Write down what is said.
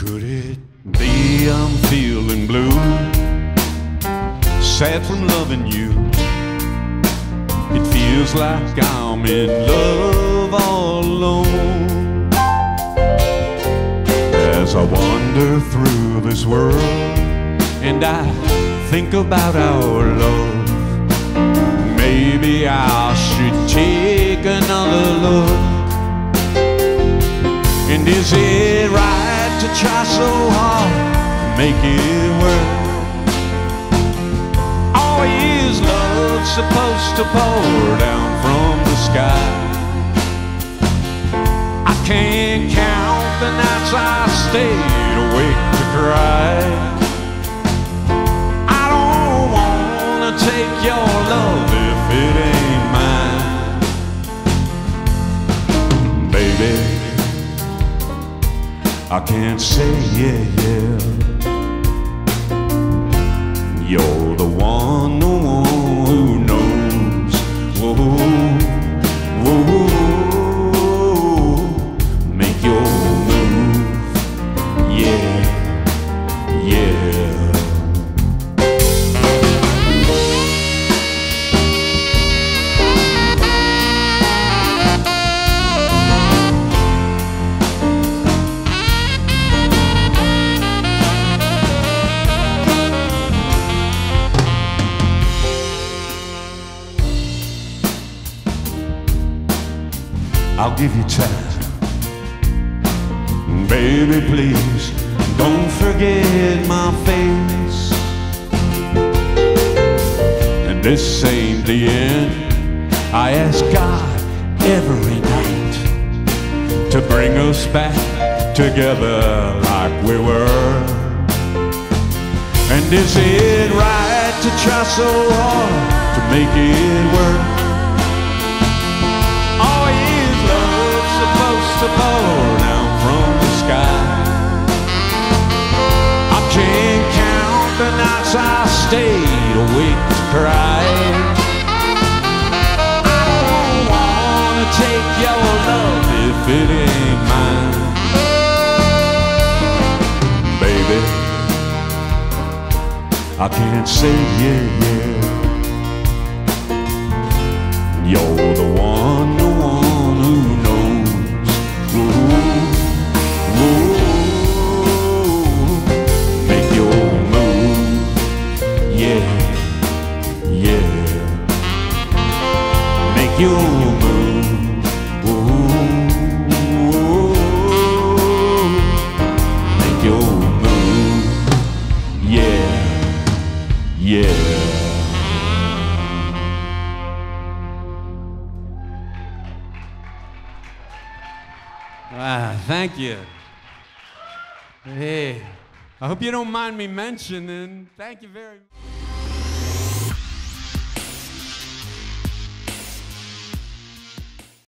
Could it be I'm feeling blue, sad from loving you? It feels like I'm in love all alone. As I wander through this world and I think about our love, maybe I should take another look. And is it right to try so hard to make it work? Or is love supposed to pour down from the sky? I can't count the nights I stayed awake to cry. I don't wanna take your love if it ain't mine. Baby, I can't say yeah, yeah. You're the one who knows. Whoa, whoa, make your move. Yeah, yeah. I'll give you time. Baby, please don't forget my face. And this ain't the end. I ask God every night to bring us back together like we were. And is it right to try so hard to make it work? To pour down from the sky. I can't count the nights I stayed awake to cry. I don't wanna take your love if it ain't mine. Baby, I can't say yeah, yeah. You're the one who knows. Make your move, yeah, yeah. Make your move, make your move, yeah, yeah. Thank you. Hey, I hope you don't mind me mentioning. Thank you very much.